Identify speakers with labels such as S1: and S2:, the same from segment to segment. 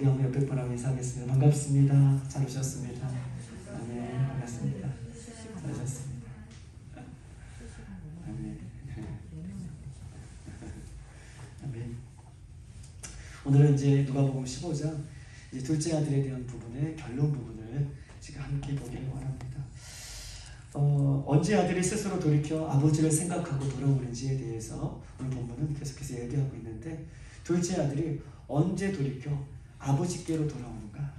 S1: 우리 한번 옆에 분하고 인사하겠습니다. 반갑습니다. 잘 오셨습니다. 네, 반갑습니다. 잘 오셨습니다. 아멘. 아멘. 오늘은 이제 누가복음 15장 이제 둘째 아들에 대한 부분의 결론 부분을 지금 함께 보기를 원합니다. 언제 아들이 스스로 돌이켜 아버지를 생각하고 돌아오는지에 대해서 오늘 본문은 계속해서 얘기하고 있는데, 둘째 아들이 언제 돌이켜 아버지께로 돌아오는가?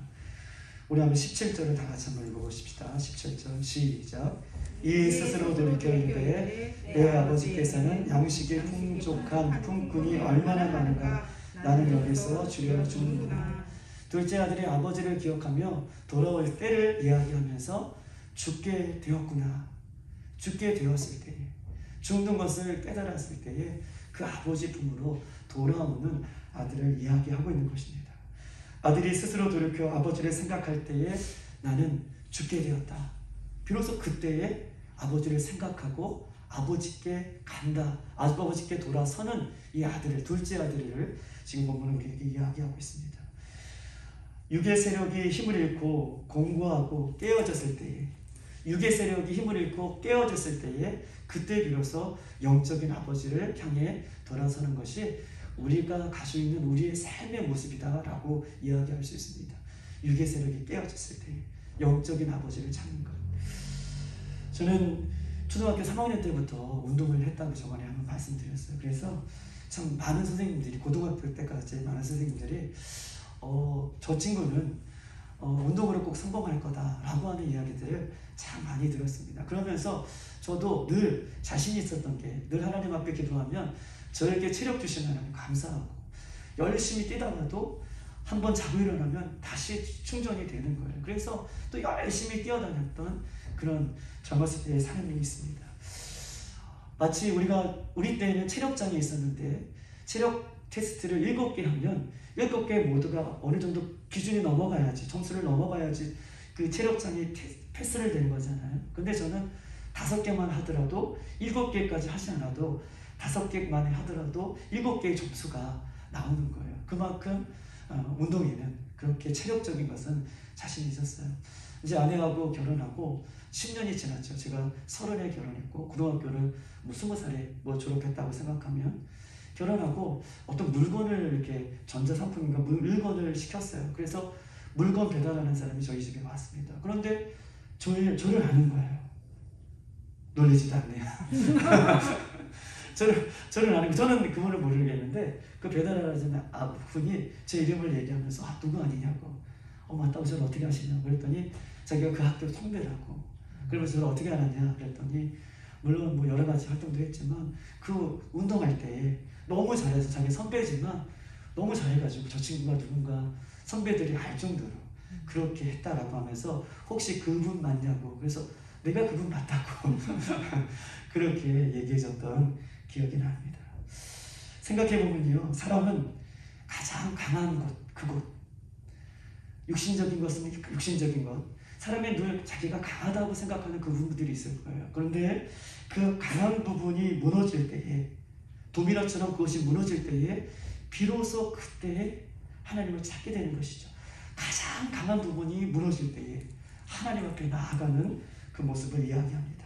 S1: 우리 한번 17절을 다 같이 한번 읽어보십시다. 17절 시작. 이 스스로 돌이켜 이르되 내 아버지께서는 양식이 풍족한 품꾼이 얼마나 많은가, 나는 여기서 주려 죽는구나. 둘째 아들이 아버지를 기억하며 돌아올 때를 이야기하면서 죽게 되었구나, 죽게 되었을 때에, 죽는 것을 깨달았을 때에 그 아버지 품으로 돌아오는 아들을 이야기하고 있는 것입니다. 아들이 스스로 돌이켜 아버지를 생각할 때에 나는 죽게 되었다. 비로소 그때에 아버지를 생각하고 아버지께 간다, 아버지께 돌아서는 이 아들을, 둘째 아들을 지금 본문은 우리에게 이야기하고 있습니다. 육의 세력이 힘을 잃고 공고하고 깨어졌을 때에, 육의 세력이 힘을 잃고 깨어졌을 때에 그때 비로소 영적인 아버지를 향해 돌아서는 것이 우리가 가지고 있는 우리의 삶의 모습이다라고 이야기할 수 있습니다. 육의 세력이 깨어졌을 때 영적인 아버지를 찾는 것. 저는 초등학교 3학년 때부터 운동을 했다고 저번에 한번 말씀드렸어요. 그래서 참 많은 선생님들이, 고등학교 때까지 많은 선생님들이 저 친구는 운동으로 꼭 성공할 거다라고 하는 이야기들을 참 많이 들었습니다. 그러면서 저도 늘 자신이 있었던 게, 늘 하나님 앞에 기도하면 저에게 체력 주신 하나님 감사하고, 열심히 뛰다가도 한번 자고 일어나면 다시 충전이 되는 거예요. 그래서 또 열심히 뛰어다녔던 그런 젊었을 때의 삶이 있습니다. 마치 우리 때에는 체력장이 있었는데, 체력 테스트를 7개 하면 7개 모두가 어느 정도 기준이 넘어가야지, 점수를 넘어가야지 그 체력장이 패스를 된 거잖아요. 근데 저는 5개만 하더라도, 7개까지 하지 않아도 5개만 하더라도 7개의 점수가 나오는 거예요. 그만큼 운동에는 그렇게 체력적인 것은 자신이 있었어요. 이제 아내하고 결혼하고 10년이 지났죠. 제가 30에 결혼했고 고등학교를 20살에 졸업했다고 생각하면, 결혼하고 어떤 물건을 이렇게 전자상품인가 물건을 시켰어요. 그래서 물건 배달하는 사람이 저희 집에 왔습니다. 그런데 저를 아는 거예요. 놀라지도 않네요. 저를 아는, 저는 그분을 모르겠는데 그 배달하는 분이 제 이름을 얘기하면서 누구 아니냐고, 맞다고, 저를 어떻게 아시냐고 그랬더니 자기가 그 학교 선배라고. 그러면서 저를 어떻게 알았냐 그랬더니, 물론 여러 가지 활동도 했지만 그 운동할 때 너무 잘해서, 자기 선배지만 너무 잘해가지고 저 친구가 누군가 선배들이 알 정도로 그렇게 했다라고 하면서 혹시 그분 맞냐고, 그래서 내가 그분 맞다고 그렇게 얘기해줬던 기억이 납니다. 생각해보면요, 사람은 가장 강한 곳, 그곳, 육신적인 것은 육신적인 것, 사람이 늘 자기가 강하다고 생각하는 그 부분들이 있을 거예요. 그런데 그 강한 부분이 무너질 때에, 도미노처럼 그것이 무너질 때에 비로소 그때에 하나님을 찾게 되는 것이죠. 가장 강한 부분이 무너질 때에 하나님 앞에 나아가는 그 모습을 이야기합니다.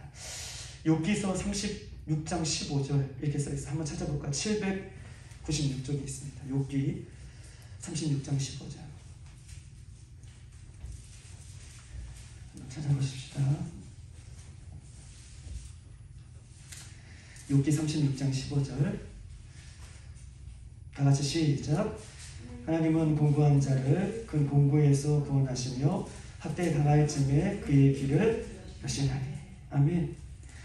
S1: 욥기서 36장 15절 이렇게 써있어요. 한번 찾아볼까요? 796쪽에 있습니다. 욥기 36장 15절 한번 찾아보십시다. 욥기 36장 15절 다같이 시작. 하나님은 공고한 자를 그 공고에서 구원하시며 학대당할 즈음에 그의 길을 여시나니. 아멘.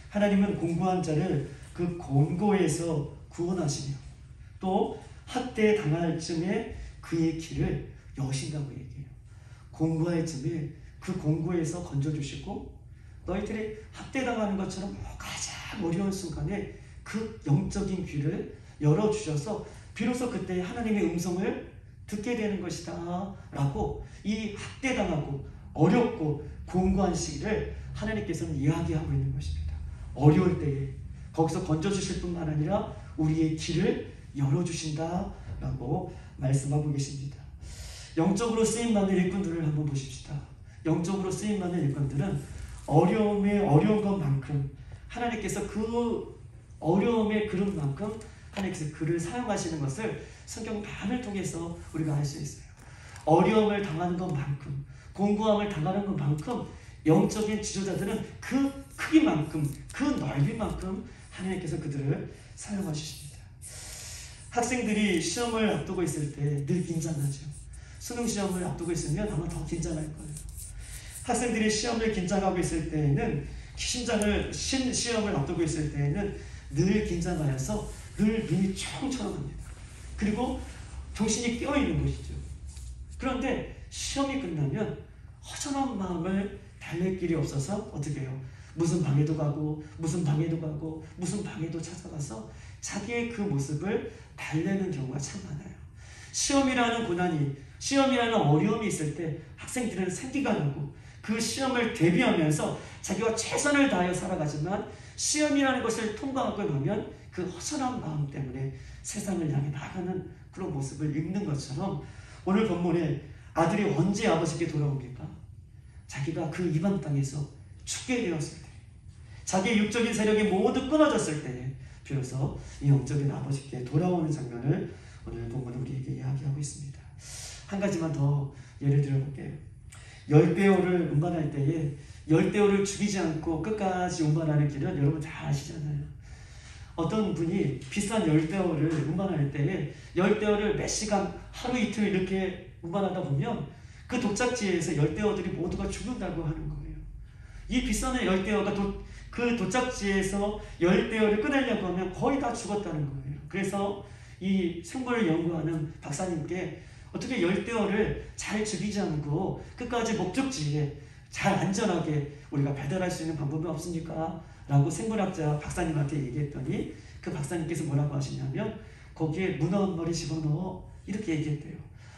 S1: 하나님은 공고한 자를 그 공고에서 구원하시며 또 학대당할 즈음에 그의 길을 여신다고 얘기해요. 공고할 즈음에 그 공고에서 건져주시고, 너희들이 학대당하는 것처럼 가장 어려운 순간에 그 영적인 귀를 열어주셔서 비로소 그때 하나님의 음성을 듣게 되는 것이다 라고, 이 학대당하고 어렵고 공고한 시기를 하나님께서는 이야기하고 있는 것입니다. 어려울 때에 거기서 건져주실 뿐만 아니라 우리의 길을 열어주신다 라고 말씀하고 계십니다. 영적으로 쓰임받는 일꾼들을 한번 보십시다. 영적으로 쓰임받는 일꾼들은 어려운 것만큼 하나님께서 그 어려움의 그릇만큼 하나님께서 그를 사용하시는 것을 성경 말을 통해서 우리가 알 수 있어요. 어려움을 당하는 것만큼, 공고함을 당하는 것만큼 영적인 지도자들은 그 크기만큼, 그 넓이만큼 하나님께서 그들을 사용하십니다. 학생들이 시험을 앞두고 있을 때 늘 긴장하죠. 수능 시험을 앞두고 있으면 아마 더 긴장할 거예요. 학생들이 시험을 긴장하고 있을 때에는 시험을 앞두고 있을 때에는 늘 긴장하여서 늘 눈이 초롱초롱합니다. 그리고 정신이 깨어있는 것이죠. 그런데 시험이 끝나면 허전한 마음을 달랠 길이 없어서 어떻게 해요? 무슨 방에도 가고 무슨 방에도 가고 무슨 방에도 찾아가서 자기의 그 모습을 달래는 경우가 참 많아요. 시험이라는 고난이, 시험이라는 어려움이 있을 때 학생들은 생기가 나고 그 시험을 대비하면서 자기가 최선을 다하여 살아가지만 시험이라는 것을 통과하고 나면 그 허전한 마음 때문에 세상을 향해 나가는 그런 모습을 읽는 것처럼 오늘 본문에 아들이 언제 아버지께 돌아옵니까? 자기가 그 이방 땅에서 죽게 되었을 때, 자기의 육적인 세력이 모두 끊어졌을 때 비로소 이 영적인 아버지께 돌아오는 장면을 오늘 본문은 우리에게 이야기하고 있습니다. 한 가지만 더 예를 들어볼게요. 열대어를 운반할 때에 열대어를 죽이지 않고 끝까지 운반하는 길은 여러분 다 아시잖아요. 어떤 분이 비싼 열대어를 운반할 때에 열대어를 몇 시간, 하루 이틀 이렇게 운반하다 보면 그 도착지에서 열대어들이 모두가 죽는다고 하는 거예요. 이 비싼 열대어가 그 도착지에서 열대어를 끊으려고 하면 거의 다 죽었다는 거예요. 그래서 이 생물을 연구하는 박사님께 어떻게 열대어를 잘 죽이지 않고 끝까지 목적지에 잘 안전하게 우리가 배달할 수 있는 방법이 없습니까? 라고 생물학자 박사님한테 얘기했더니 그 박사님께서 뭐라고 하시냐면 거기에 문어 한 마리 집어넣어 이렇게 얘기했대요.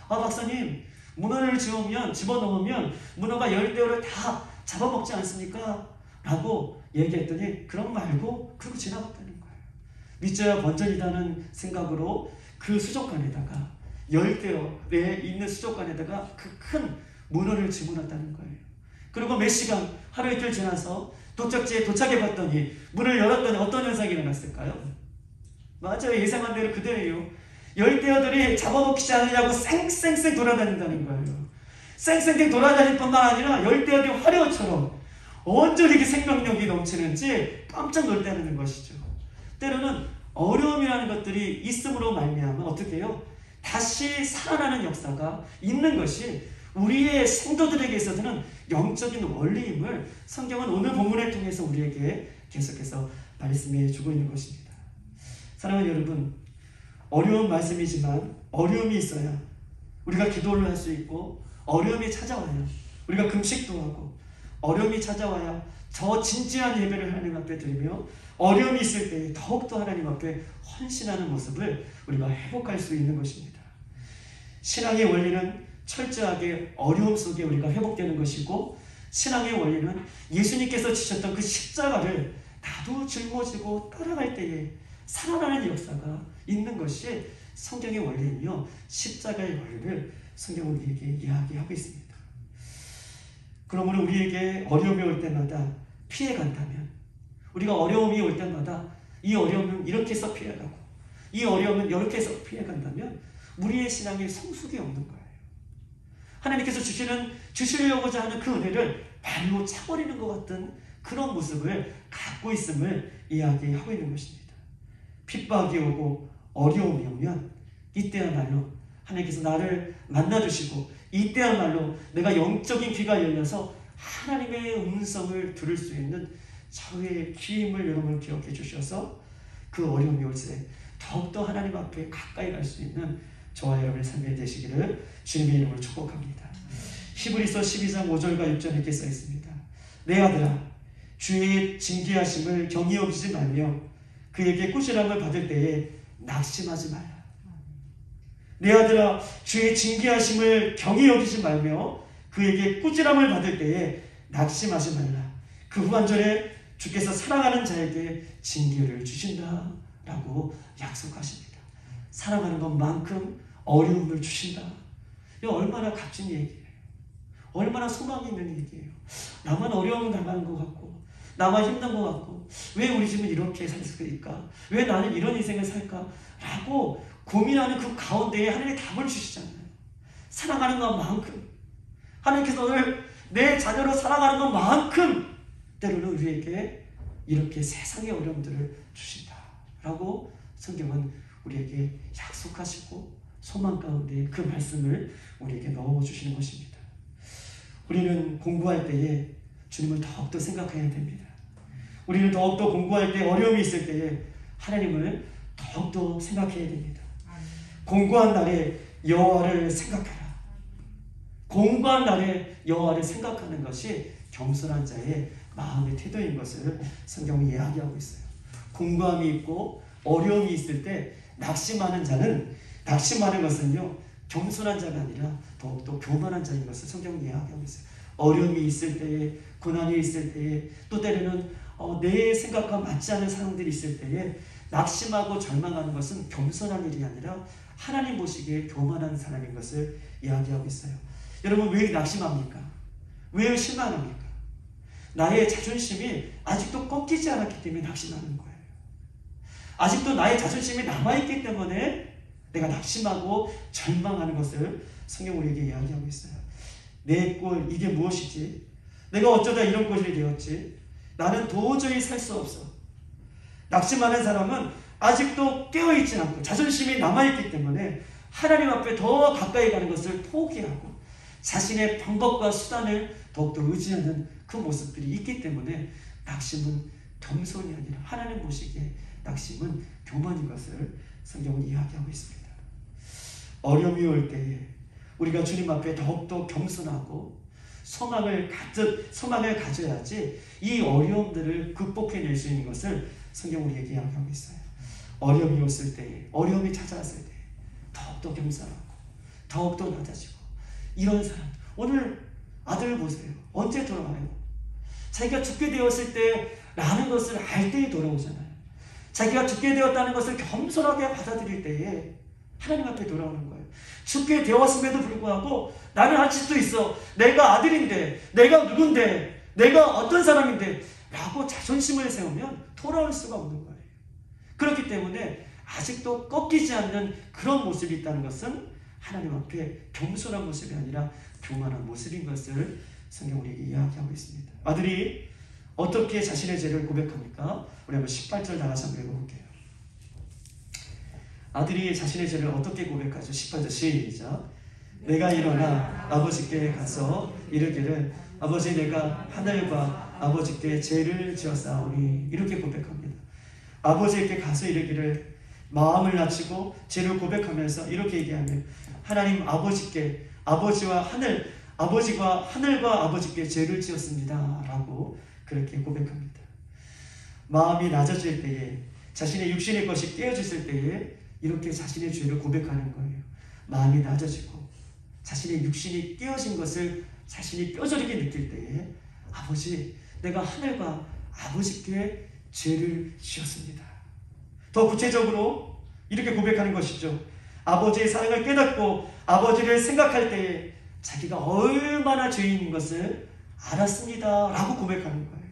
S1: 아 박사님, 문어를 집어넣으면 문어가 열대어를 다 잡아먹지 않습니까? 라고 얘기했더니 그런 말고 그러고 지나갔다는 거예요. 믿져야 번전이라는 생각으로 그 수족관에다가 열대어에 있는 수족관에다가 그 큰 문어를 집어넣었다는 거예요. 그리고 몇 시간, 하루 이틀 지나서 도착지에 도착해 봤더니 문을 열었더니 어떤 현상이 일어났을까요? 맞아요. 예상한 대로 그대로예요. 열대어들이 잡아먹히지 않느냐고 쌩쌩쌩 돌아다닌다는 거예요. 쌩쌩쌩 돌아다닐 뿐만 아니라 열대어들이 화려처럼 언제 이렇게 생명력이 넘치는지 깜짝 놀라는 것이죠. 때로는 어려움이라는 것들이 있음으로 말미암아 어떻게 해요? 다시 살아나는 역사가 있는 것이 우리의 성도들에게 있어서는 영적인 원리임을 성경은 오늘 본문을 통해서 우리에게 계속해서 말씀해 주고 있는 것입니다. 사랑하는 여러분, 어려운 말씀이지만 어려움이 있어야 우리가 기도를 할 수 있고 어려움이 찾아와야 우리가 금식도 하고 어려움이 찾아와야 더 진지한 예배를 하나님 앞에 드리며 어려움이 있을 때 더욱더 하나님 앞에 헌신하는 모습을 우리가 회복할 수 있는 것입니다. 신앙의 원리는 철저하게 어려움 속에 우리가 회복되는 것이고 신앙의 원리는 예수님께서 지셨던 그 십자가를 나도 짊어지고 따라갈 때에 살아나는 역사가 있는 것이 성경의 원리이며 십자가의 원리를 성경은 우리에게 이야기하고 있습니다. 그러므로 우리에게 어려움이 올 때마다 피해간다면 우리가 어려움이 올 때마다 이 어려움은 이렇게 해서 피해가고 이 어려움은 이렇게 해서 피해간다면 우리의 신앙에 성숙이 없는 거예요. 하나님께서 주시려고자 하는 그 은혜를 발로 차버리는 것 같은 그런 모습을 갖고 있음을 이야기하고 있는 것입니다. 핍박이 오고 어려움이 오면 이때야말로 하나님께서 나를 만나주시고 이때야말로 내가 영적인 귀가 열려서 하나님의 음성을 들을 수 있는 저의 귀임을 여러분 기억해 주셔서 그 어려움이 올 때 더욱더 하나님 앞에 가까이 갈 수 있는 저와 여러분의 삶이 되시기를 주님의 이름으로 축복합니다. 히브리서 12장 5절과 6절에 이렇게 써 있습니다. 내 아들아, 주의 징계하심을 경히 여기지 말며 그에게 꾸지람을 받을 때에 낙심하지 말라. 내 아들아, 주의 징계하심을 경히 여기지 말며 그에게 꾸지람을 받을 때에 낙심하지 말라. 그 후반절에 주께서 사랑하는 자에게 징계를 주신다 라고 약속하십니다. 사랑하는 것만큼 어려움을 주신다. 이거 얼마나 값진 얘기예요. 얼마나 소망이 있는 얘기예요. 나만 어려움을 당하는 것 같고, 나만 힘든 것 같고, 왜 우리 집은 이렇게 살까? 왜 나는 이런 인생을 살까? 라고 고민하는 그 가운데에 하나님이 답을 주시잖아요. 사랑하는 것만큼, 하나님께서 오늘 내 자녀로 사랑하는 것만큼 때로는 우리에게 이렇게 세상의 어려움들을 주신다라고 성경은 우리에게 약속하시고 소망 가운데 그 말씀을 우리에게 넣어주시는 것입니다. 우리는 공부할 때에 주님을 더욱더 생각해야 됩니다. 우리는 더욱더 공부할 때 어려움이 있을 때에 하나님을 더욱더 생각해야 됩니다. 공부한 날에 여호와를 생각하라. 공부한 날에 여호와를 생각하는 것이 겸손한 자의 마음의 태도인 것을 성경이 이야기하고 있어요. 공부함이 있고 어려움이 있을 때 낙심하는 것은요 겸손한 자가 아니라 더욱더 교만한 자인 것을 성경이 이야기하고 있어요. 어려움이 있을 때에, 고난이 있을 때에, 또 때로는 내 생각과 맞지 않는 상황들이 있을 때에 낙심하고 절망하는 것은 겸손한 일이 아니라 하나님 보시기에 교만한 사람인 것을 이야기하고 있어요. 여러분, 왜 낙심합니까? 왜 실망합니까? 나의 자존심이 아직도 꺾이지 않았기 때문에 낙심하는 거예요. 아직도 나의 자존심이 남아있기 때문에 내가 낙심하고 절망하는 것을 성경 우리에게 이야기하고 있어요. 내 꼴, 이게 무엇이지? 내가 어쩌다 이런 꼴이 되었지? 나는 도저히 살 수 없어. 낙심하는 사람은 아직도 깨어있지 않고 자존심이 남아있기 때문에 하나님 앞에 더 가까이 가는 것을 포기하고 자신의 방법과 수단을 더욱더 의지하는 그 모습들이 있기 때문에 낙심은 겸손이 아니라 하나님 보시기에 낙심은 교만인 것을 성경은 이야기하고 있습니다. 어려움이 올 때에 우리가 주님 앞에 더욱더 겸손하고 소망을 가져야지 이 어려움들을 극복해낼 수 있는 것을 성경 우리에게 이야기하고 있어요. 어려움이 왔을 때에, 어려움이 찾아왔을 때에 더욱더 겸손하고 더욱더 낮아지고 이런 사람, 오늘 아들 보세요. 언제 돌아와요? 자기가 죽게 되었을 때 라는 것을 알 때에 돌아오잖아요. 자기가 죽게 되었다는 것을 겸손하게 받아들일 때에 하나님 앞에 돌아오는 거예요. 죽게 되었음에도 불구하고 나는 할 수도 있어. 내가 아들인데, 내가 누군데, 내가 어떤 사람인데 라고 자존심을 세우면 돌아올 수가 없는 거예요. 그렇기 때문에 아직도 꺾이지 않는 그런 모습이 있다는 것은 하나님 앞에 겸손한 모습이 아니라 교만한 모습인 것을 성경 우리에게 이야기하고 있습니다. 아들이 어떻게 자신의 죄를 고백합니까? 우리 한번 18절 다 같이 한번 읽어볼게요. 아들이 자신의 죄를 어떻게 고백하죠? 18절 시작. 내가 일어나 아버지께 가서 이르기를 아버지, 내가 하늘과 아버지께 죄를 지었사오니, 이렇게 고백합니다. 아버지께 가서 이르기를 마음을 낮추고 죄를 고백하면서 이렇게 얘기하면 하나님 아버지께, 아버지가 하늘과 아버지께 죄를 지었습니다 라고 그렇게 고백합니다. 마음이 낮아질 때에, 자신의 육신의 것이 깨어졌을 때에 이렇게 자신의 죄를 고백하는 거예요. 마음이 낮아지고 자신의 육신이 깨어진 것을 자신이 뼈저리게 느낄 때에 아버지, 내가 하늘과 아버지께 죄를 지었습니다. 더 구체적으로 이렇게 고백하는 것이죠. 아버지의 사랑을 깨닫고 아버지를 생각할 때에 자기가 얼마나 죄인인 것을 알았습니다 라고 고백하는 거예요.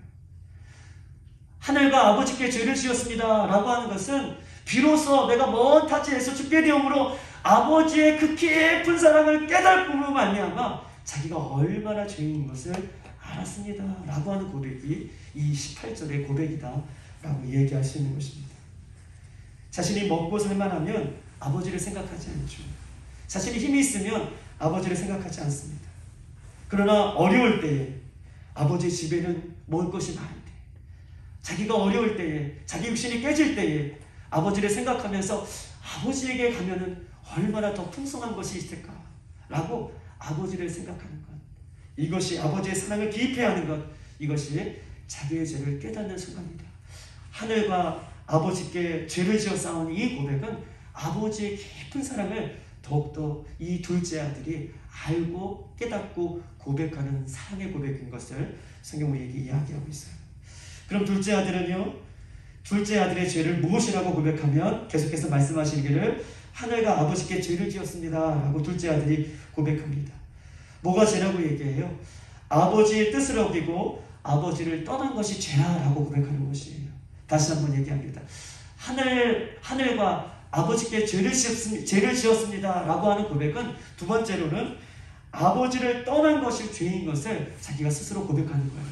S1: 하늘과 아버지께 죄를 지었습니다 라고 하는 것은 비로소 내가 먼 타지에서 죽게 되므로 아버지의 그 깊은 사랑을 깨달음으로 말미암아 자기가 얼마나 죄인인 것을 알았습니다 라고 하는 고백이 이 18절의 고백이다 라고 얘기할 수 있는 것입니다. 자신이 먹고 살만하면 아버지를 생각하지 않죠. 자신이 힘이 있으면 아버지를 생각하지 않습니다. 그러나 어려울 때에 아버지 집에는 먹을 것이 많은데, 자기가 어려울 때에, 자기 육신이 깨질 때에 아버지를 생각하면서 아버지에게 가면은 얼마나 더 풍성한 것이 있을까 라고 아버지를 생각하는 것, 이것이 아버지의 사랑을 기입해야 하는 것, 이것이 자기의 죄를 깨닫는 순간이다. 하늘과 아버지께 죄를 지어 싸운 이 고백은 아버지의 깊은 사랑을 더욱더 이 둘째 아들이 알고 깨닫고 고백하는 사랑의 고백인 것을 성경 우리에게 이야기하고 있어요. 그럼 둘째 아들은요, 둘째 아들의 죄를 무엇이라고 고백하면 계속해서 말씀하시기를 하늘과 아버지께 죄를 지었습니다 라고 둘째 아들이 고백합니다. 뭐가 죄라고 얘기해요? 아버지의 뜻을 어기고 아버지를 떠난 것이 죄라고 고백하는 것이에요. 다시 한번 얘기합니다. 하늘과 아버지께 죄를 지었습니다 라고 하는 고백은, 두 번째로는 아버지를 떠난 것이 죄인 것을 자기가 스스로 고백하는 거예요.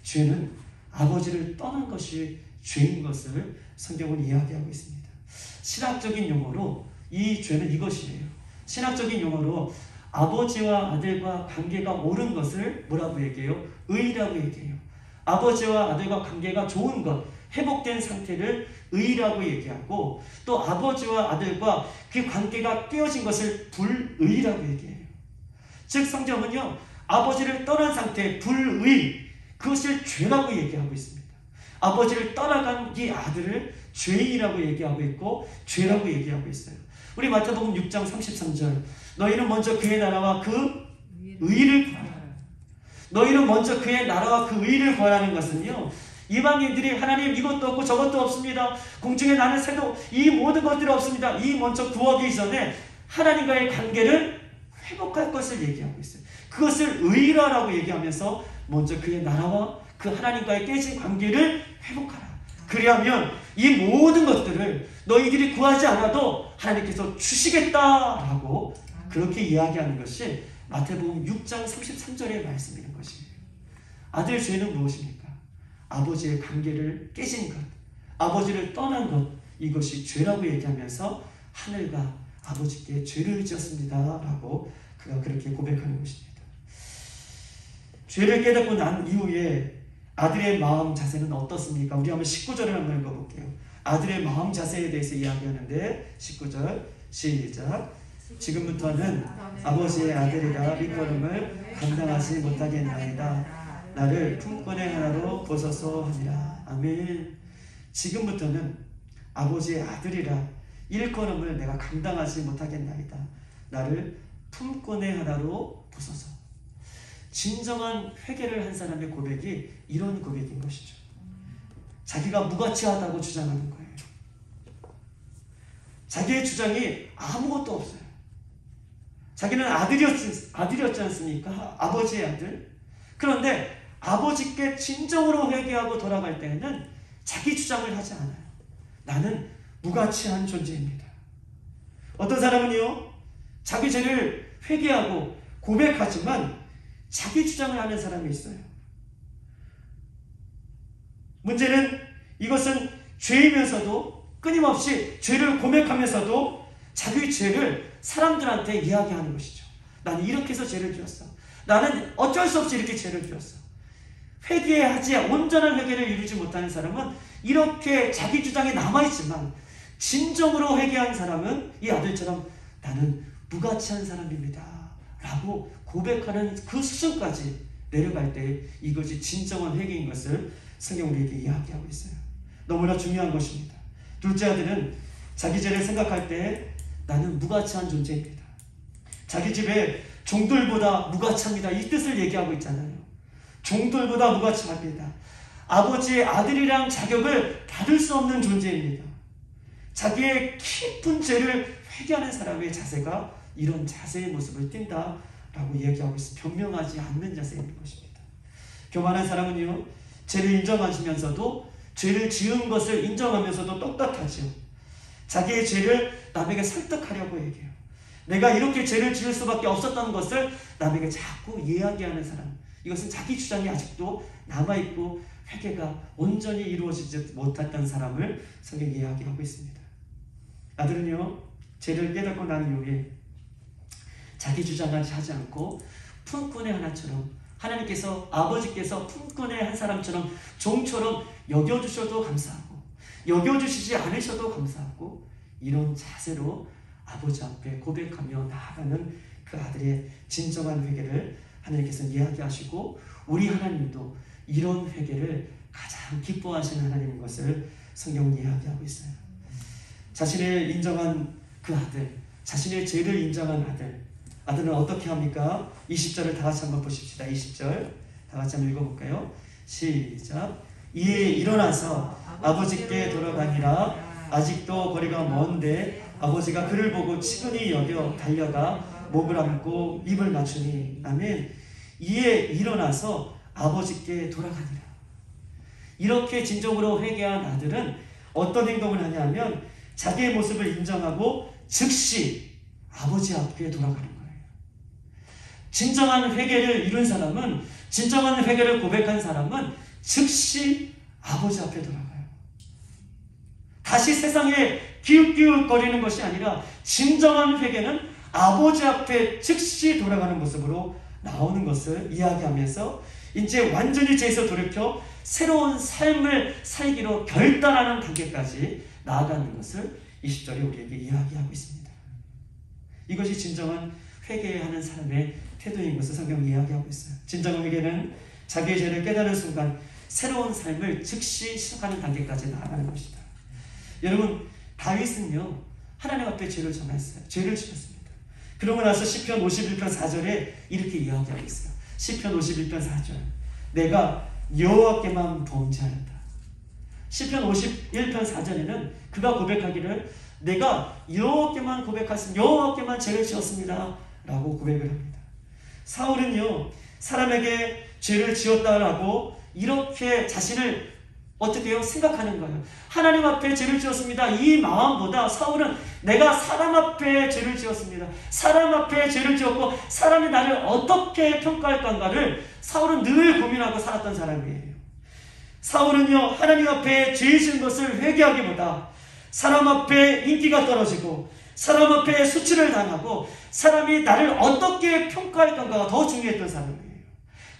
S1: 죄는 아버지를 떠난 것이 죄인 것을 성경은 이야기하고 있습니다. 신학적인 용어로 이 죄는 이것이에요. 신학적인 용어로 아버지와 아들과 관계가 옳은 것을 뭐라고 얘기해요? 의라고 얘기해요. 아버지와 아들과 관계가 좋은 것, 회복된 상태를 의라고 얘기하고, 또 아버지와 아들과 그 관계가 깨어진 것을 불의라고 얘기해요. 즉 성경은요, 아버지를 떠난 상태, 불의, 그것을 죄라고 얘기하고 있습니다. 아버지를 떠나간 이 아들을 죄인이라고 얘기하고 있고 죄라고 얘기하고 있어요. 우리 마태복음 6장 33절, 너희는 먼저 그의 나라와 그 의를 구하라. 너희는 먼저 그의 나라와 그 의를 구하라는 것은요, 이방인들이 하나님 이것도 없고 저것도 없습니다, 공중에 나는 새도, 이 모든 것들이 없습니다, 이 먼저 구하기 전에 하나님과의 관계를 회복할 것을 얘기하고 있어요. 그것을 의라라고 얘기하면서 먼저 그의 나라와 그 하나님과의 깨진 관계를 회복하라. 그리하면 이 모든 것들을 너희들이 구하지 않아도 하나님께서 주시겠다라고 그렇게 이야기하는 것이 마태복음 6장 33절의 말씀인 것이에요. 아들 죄는 무엇입니까? 아버지의 관계를 깨진 것, 아버지를 떠난 것, 이것이 죄라고 얘기하면서 하늘과 아버지께 죄를 지었습니다 라고 그가 그렇게 고백하는 것입니다. 죄를 깨닫고 난 이후에 아들의 마음 자세는 어떻습니까? 우리 한번 19절을 한번 읽어볼게요. 아들의 마음 자세에 대해서 이야기하는데 19절 시작. 지금부터는 아버지의 아들이라 일컬음을 감당하지 못하겠나이다. 나를 품꾼의 하나로 보소서 하니라. 아멘. 지금부터는 아버지의 아들이라 일컬음을 내가 감당하지 못하겠나이다. 나를 품꾼의 하나로 보소서. 진정한 회개를 한 사람의 고백이 이런 고백인 것이죠. 자기가 무가치하다고 주장하는 거예요. 자기의 주장이 아무것도 없어요. 자기는 아들이었지 않습니까? 아버지의 아들. 그런데 아버지께 진정으로 회개하고 돌아갈 때에는 자기 주장을 하지 않아요. 나는 무가치한 존재입니다. 어떤 사람은요, 자기 죄를 회개하고 고백하지만 자기 주장을 하는 사람이 있어요. 문제는 이것은 죄이면서도 끊임없이 죄를 고백하면서도 자기 죄를 사람들한테 이야기하는 것이죠. 나는 이렇게 해서 죄를 지었어. 나는 어쩔 수 없이 이렇게 죄를 지었어. 회개하지, 온전한 회개를 이루지 못하는 사람은 이렇게 자기 주장이 남아있지만 진정으로 회개한 사람은 이 아들처럼 나는 무가치한 사람입니다 라고 고백하는 그 수준까지 내려갈 때 이것이 진정한 회개인 것을 성경 우리에게 이야기하고 있어요. 너무나 중요한 것입니다. 둘째 아들은 자기 죄를 생각할 때 나는 무가치한 존재입니다. 자기 집에 종들보다 무가치합니다, 이 뜻을 얘기하고 있잖아요. 종들보다 무가치합니다. 아버지의 아들이란 자격을 받을 수 없는 존재입니다. 자기의 깊은 죄를 회개하는 사람의 자세가 이런 자세의 모습을 띈다라고 얘기하고 있습니다. 변명하지 않는 자세인 것입니다. 교만한 사람은요, 죄를 인정하시면서도 죄를 지은 것을 인정하면서도 떳떳하죠. 자기의 죄를 남에게 설득하려고 얘기해요. 내가 이렇게 죄를 지을 수밖에 없었던 것을 남에게 자꾸 이야기하는 사람, 이것은 자기 주장이 아직도 남아있고 회개가 온전히 이루어지지 못했던 사람을 성경이 이야기하고 있습니다. 아들은요, 죄를 깨닫고 난 이후에 자기 주장하지 하지 않고 품꾼의 하나처럼, 하나님께서, 아버지께서 품꾼의 한 사람처럼 종처럼 여겨주셔도 감사하고 여겨주시지 않으셔도 감사하고 이런 자세로 아버지 앞에 고백하며 나아가는 그 아들의 진정한 회개를 하나님께서 이야기하시고, 우리 하나님도 이런 회개를 가장 기뻐하시는 하나님인 것을 성경은 이야기하고 있어요. 자신을 인정한 그 아들, 자신의 죄를 인정한 아들은 어떻게 합니까? 20절을 다 같이 한번 보십시다. 20절 다 같이 한번 읽어볼까요? 시작. 이에 일어나서 아버지께 돌아가니라. 아직도 거리가 먼데 아버지가 그를 보고 치근히 여겨 달려가 목을 안고 입을 맞추니 아멘. 이에 일어나서 아버지께 돌아가니라. 이렇게 진정으로 회개한 아들은 어떤 행동을 하냐면 자기의 모습을 인정하고 즉시 아버지 앞에 돌아가는 거예요. 진정한 회개를 이룬 사람은, 진정한 회개를 고백한 사람은 즉시 아버지 앞에 돌아가요. 다시 세상에 기웃기웃거리는 것이 아니라 진정한 회개는 아버지 앞에 즉시 돌아가는 모습으로 나오는 것을 이야기하면서 이제 완전히 죄에서 돌이켜 새로운 삶을 살기로 결단하는 단계까지 나아가는 것을 20절에 우리에게 이야기하고 있습니다. 이것이 진정한 회개하는 사람의 태도인 것을 성경이 이야기하고 있어요. 진정한 회개는 자기의 죄를 깨달은 순간 새로운 삶을 즉시 시작하는 단계까지 나아가는 것이다. 여러분, 다윗은요 하나님 앞에 죄를 정했어요. 죄를 지었습니다. 그러고 나서 시편 51편 4절에 이렇게 이야기하고 있어요. 시편 51편 4절, 내가 여호와께만 범죄하였다. 시편 51편 4절에는 그가 고백하기를 내가 여호와께만 고백하였습니다. 여호와께만 죄를 지었습니다 라고 고백을 합니다. 사울은요 사람에게 죄를 지었다라고 이렇게 자신을 어떻게 해요? 생각하는 거예요. 하나님 앞에 죄를 지었습니다. 이 마음보다 사울은 내가 사람 앞에 죄를 지었습니다. 사람 앞에 죄를 지었고 사람이 나를 어떻게 평가할 건가를 사울은 늘 고민하고 살았던 사람이에요. 사울은요 하나님 앞에 죄 지은 것을 회개하기보다 사람 앞에 인기가 떨어지고 사람 앞에 수치를 당하고 사람이 나를 어떻게 평가할 건가가 더 중요했던 사람이에요.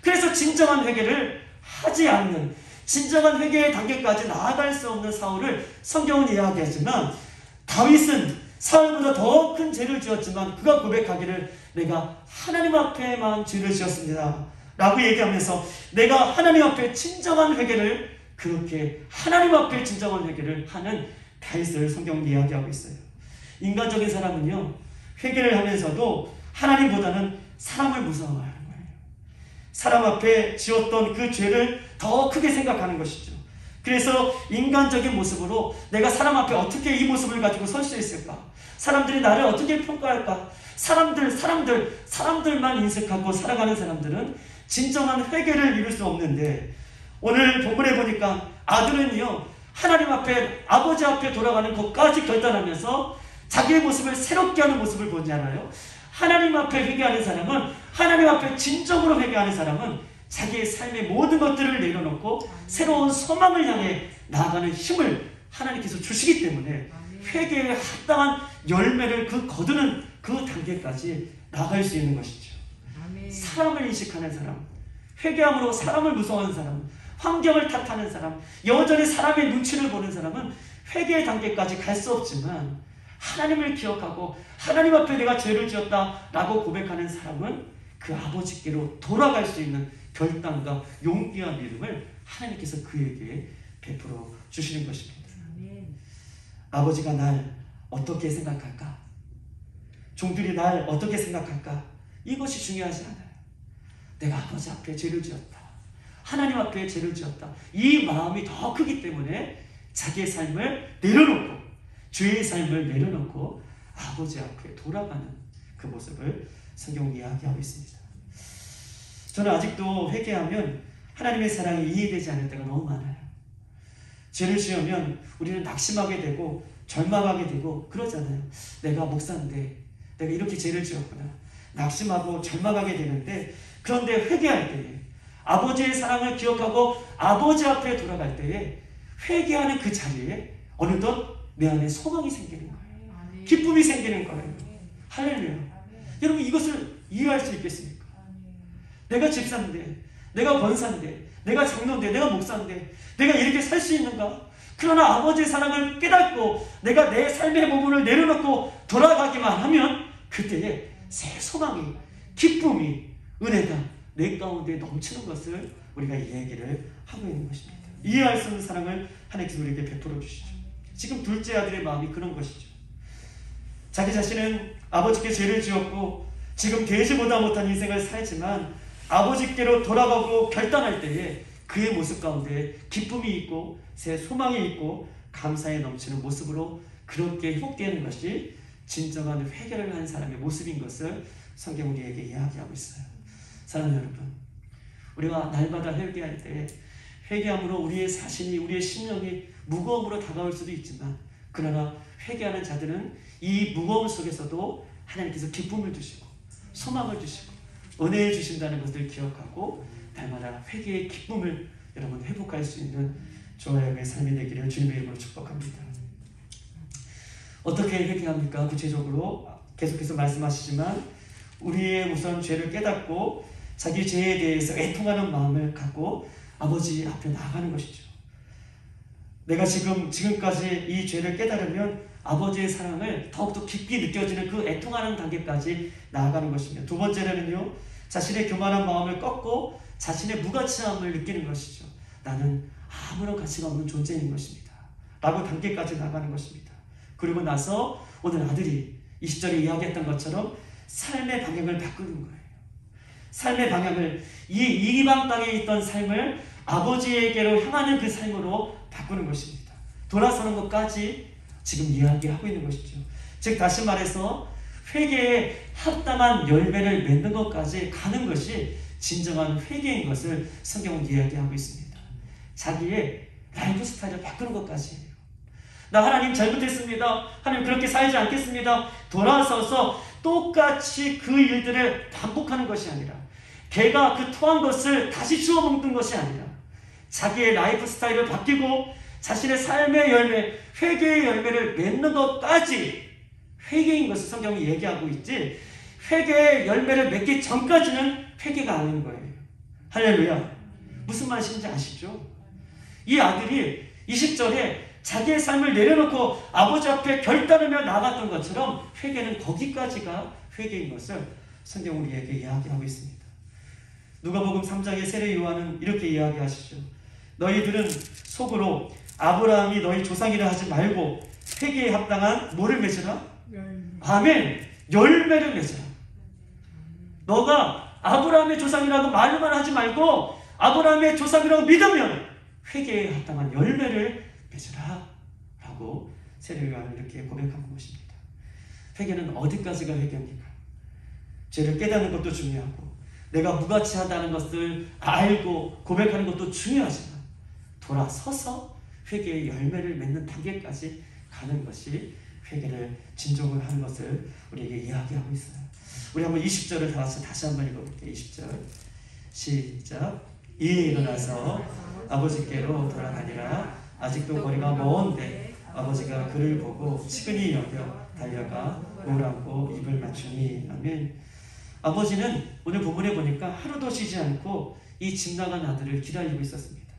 S1: 그래서 진정한 회개를 하지 않는, 진정한 회개의 단계까지 나아갈 수 없는 사울을 성경은 이야기하지만 다윗은 사울보다 더 큰 죄를 지었지만 그가 고백하기를 내가 하나님 앞에만 죄를 지었습니다 라고 얘기하면서 내가 하나님 앞에 진정한 회개를, 그렇게 하나님 앞에 진정한 회개를 하는 다윗을 성경은 이야기하고 있어요. 인간적인 사람은요 회개를 하면서도 하나님보다는 사람을 무서워하는 거예요. 사람 앞에 지었던 그 죄를 더 크게 생각하는 것이죠. 그래서 인간적인 모습으로 내가 사람 앞에 어떻게 이 모습을 가지고 설 수 있을까? 사람들이 나를 어떻게 평가할까? 사람들만 인색하고 살아가는 사람들은 진정한 회개를 이룰 수 없는데, 오늘 본문에 보니까 아들은요 하나님 앞에, 아버지 앞에 돌아가는 것까지 결단하면서 자기의 모습을 새롭게 하는 모습을 보잖아요. 하나님 앞에 회개하는 사람은, 하나님 앞에 진정으로 회개하는 사람은 자기의 삶의 모든 것들을 내려놓고 새로운 소망을 향해 나아가는 힘을 하나님께서 주시기 때문에 회개에 합당한 열매를 거두는 그 단계까지 나아갈 수 있는 것이죠. 사람을 인식하는 사람, 회개함으로 사람을 무서워하는 사람, 환경을 탓하는 사람, 여전히 사람의 눈치를 보는 사람은 회개의 단계까지 갈 수 없지만 하나님을 기억하고 하나님 앞에 내가 죄를 지었다라고 고백하는 사람은 그 아버지께로 돌아갈 수 있는 결단과 용기와 믿음을 하나님께서 그에게 베풀어 주시는 것입니다. 아버지가 날 어떻게 생각할까? 종들이 날 어떻게 생각할까? 이것이 중요하지 않아요. 내가 아버지 앞에 죄를 지었다, 하나님 앞에 죄를 지었다, 이 마음이 더 크기 때문에 자기의 삶을 내려놓고, 죄의 삶을 내려놓고 아버지 앞에 돌아가는 그 모습을 성경은 이야기하고 있습니다. 저는 아직도 회개하면 하나님의 사랑이 이해되지 않을 때가 너무 많아요. 죄를 지으면 우리는 낙심하게 되고 절망하게 되고 그러잖아요. 내가 목사인데 내가 이렇게 죄를 지었구나, 낙심하고 절망하게 되는데, 그런데 회개할 때에, 아버지의 사랑을 기억하고 아버지 앞에 돌아갈 때에 회개하는 그 자리에 어느덧 내 안에 소망이 생기는 거예요. 기쁨이 생기는 거예요. 할렐루야. 여러분, 이것을 이해할 수 있겠습니까? 내가 집사인데, 내가 권사인데, 내가 장로인데, 내가 목사인데 내가 이렇게 살 수 있는가? 그러나 아버지의 사랑을 깨닫고 내가 내 삶의 부분을 내려놓고 돌아가기만 하면 그때에 새 소망이, 기쁨이, 은혜가 내 가운데 넘치는 것을 우리가 이 얘기를 하고 있는 것입니다. 이해할 수 없는 사랑을 하나님께서 우리에게 베풀어 주시죠. 지금 둘째 아들의 마음이 그런 것이죠. 자기 자신은 아버지께 죄를 지었고 지금 되지보다 못한 인생을 살지만 아버지께로 돌아가고 결단할 때에 그의 모습 가운데 기쁨이 있고 새 소망이 있고 감사에 넘치는 모습으로 그렇게 회복되는 것이 진정한 회개를 한 사람의 모습인 것을 성경 우리에게 이야기하고 있어요. 사랑하는 여러분, 우리가 날마다 회개할 때 회개함으로 우리의 자신이, 우리의 심령이 무거움으로 다가올 수도 있지만, 그러나 회개하는 자들은 이 무거움 속에서도 하나님께서 기쁨을 주시고 소망을 주시고 은혜를 주신다는 것을 기억하고 날마다 회개의 기쁨을 여러분 회복할 수 있는 저와 여러분의 삶이 되기를 주님의 이름으로 축복합니다. 어떻게 회개합니까? 구체적으로 계속해서 말씀하시지만 우리의 우선 죄를 깨닫고 자기 죄에 대해서 애통하는 마음을 갖고 아버지 앞에 나아가는 것이죠. 내가 지금까지 이 죄를 깨달으면 아버지의 사랑을 더욱더 깊이 느껴지는 그 애통하는 단계까지 나아가는 것입니다. 두 번째로는요, 자신의 교만한 마음을 꺾고 자신의 무가치함을 느끼는 것이죠. 나는 아무런 가치가 없는 존재인 것입니다 라고 단계까지 나가는 것입니다. 그리고 나서 오늘 아들이 20절에 이야기했던 것처럼 삶의 방향을 바꾸는 거예요. 삶의 방향을, 이 이방 땅에 있던 삶을 아버지에게로 향하는 그 삶으로 바꾸는 것입니다. 돌아서는 것까지 지금 이야기하고 있는 것이죠. 즉 다시 말해서 회개에 합당한 열매를 맺는 것까지 가는 것이 진정한 회개인 것을 성경은 이야기하고 있습니다. 자기의 라이프 스타일을 바꾸는 것까지예요. 나 하나님 잘못했습니다. 하나님 그렇게 살지 않겠습니다. 돌아서서 똑같이 그 일들을 반복하는 것이 아니라, 개가 그 토한 것을 다시 주워 먹는 것이 아니라, 자기의 라이프 스타일을 바뀌고 자신의 삶의 열매, 회개의 열매를 맺는 것까지 회개인 것을 성경이 얘기하고 있지, 회개의 열매를 맺기 전까지는 회개가 아닌 거예요. 할렐루야. 무슨 말인지 아시죠? 이 아들이 20절에 자기의 삶을 내려놓고 아버지 앞에 결단하며 나갔던 것처럼 회개는 거기까지가 회개인 것을 성경 우리에게 이야기하고 있습니다. 누가복음 3장의 세례 요한은 이렇게 이야기하시죠. 너희들은 속으로 아브라함이 너희 조상이라 하지 말고 회개에 합당한 뭐를 맺으라? 아멘. 열매를 맺으라. 너가 아브라함의 조상이라고 말만 하지 말고 아브라함의 조상이라고 믿으면 회개에 합당한 열매를 맺으라 라고 세례 요한은 이렇게 고백한 것입니다. 회개는 어디까지가 회개입니까? 죄를 깨닫는 것도 중요하고 내가 무가치하다는 것을 알고 고백하는 것도 중요하지만 돌아서서 회개의 열매를 맺는 단계까지 가는 것이 회개를 진정을 하는 것을 우리에게 이야기하고 있어요. 우리 한번 20절을 다시 한번 읽어볼게요. 20절 시작. 이에 일어나서 아버지께로 돌아가니라. 아직도 거리가 먼데 아버지가 그를 보고 측은히 여겨 달려가 몸을 안고 입을 맞추니. 아멘. 아버지는 오늘 본문에 보니까 하루도 쉬지 않고 이 집 나간 아들을 기다리고 있었습니다.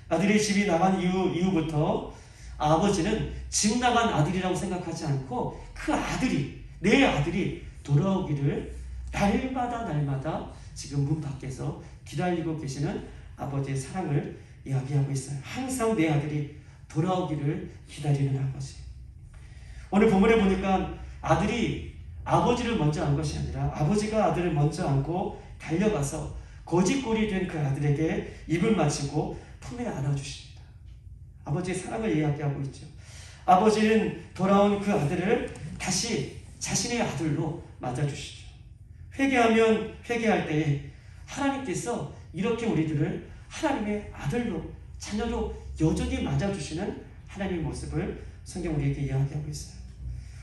S1: 아들이 집이 나간 이후부터 아버지는 집 나간 아들이라고 생각하지 않고 그 아들이, 내 아들이 돌아오기를 날마다 지금 문 밖에서 기다리고 계시는 아버지의 사랑을 이야기하고 있어요. 항상 내 아들이 돌아오기를 기다리는 아버지. 오늘 본문에 보니까 아들이 아버지를 먼저 안 것이 아니라 아버지가 아들을 먼저 안고 달려가서 거짓골이 된 그 아들에게 입을 맞추고 품에 안아주십니다. 아버지의 사랑을 이야기하고 있죠. 아버지는 돌아온 그 아들을 다시 자신의 아들로 맞아주시죠. 회개하면 회개할 때에 하나님께서 이렇게 우리들을 하나님의 아들로, 자녀로 여전히 맞아주시는 하나님의 모습을 성경 우리에게 이야기하고 있어요.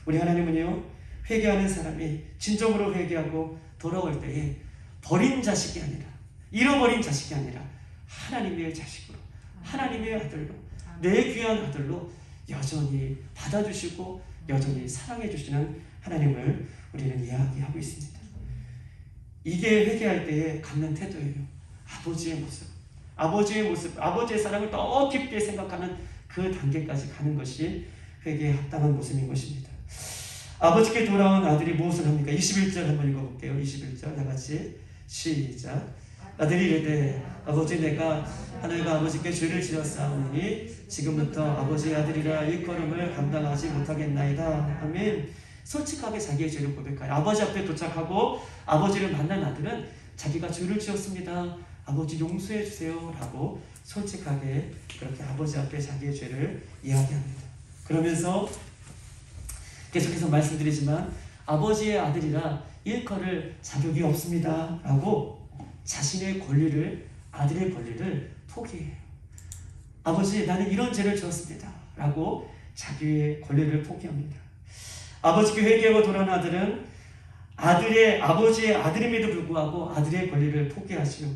S1: 우리 하나님은요, 회개하는 사람이 진정으로 회개하고 돌아올 때에 버린 자식이 아니라, 잃어버린 자식이 아니라 하나님의 자식으로, 하나님의 아들로, 내 귀한 아들로 여전히 받아주시고 여전히 사랑해주시는 하나님을 우리는 이야기하고 있습니다. 이게 회개할 때에 갖는 태도예요. 아버지의 모습, 아버지의 사랑을 더 깊게 생각하는 그 단계까지 가는 것이 회개에 합당한 모습인 것입니다. 아버지께 돌아온 아들이 무엇을 합니까? 21절 한번 읽어볼게요. 21절 다같이 시작. 아들이 이르되 아버지, 내가 하늘과 아버지께 죄를 지었사오니 지금부터 아버지의 아들이라 일컬음을 감당하지 못하겠나이다. 아멘. 솔직하게 자기의 죄를 고백하여 아버지 앞에 도착하고 아버지를 만난 아들은 자기가 죄를 지었습니다, 아버지 용서해 주세요 라고 솔직하게 그렇게 아버지 앞에 자기의 죄를 이야기합니다. 그러면서 계속해서 말씀드리지만 아버지의 아들이라 일컬을 자격이 없습니다 라고 자신의 권리를, 아들의 권리를 포기해요. 아버지, 나는 이런 죄를 지었습니다 라고 자기의 권리를 포기합니다. 아버지께 회개하고 돌아온 아들은 아버지의 아들임에도 불구하고 아들의 권리를 포기하시고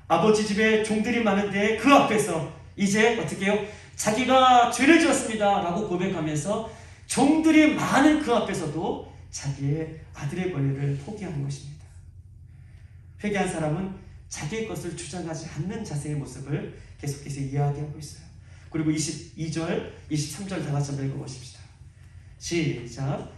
S1: 아버지 집에 종들이 많은데 그 앞에서 이제 어떻게 해요? 자기가 죄를 지었습니다 라고 고백하면서 종들이 많은 그 앞에서도 자기의 아들의 권리를 포기하는 것입니다. 회개한 사람은 자기의 것을 주장하지 않는 자세의 모습을 계속해서 이야기하고 있어요. 그리고 22절, 23절 다 같이 한번 읽어보십시다. 시작.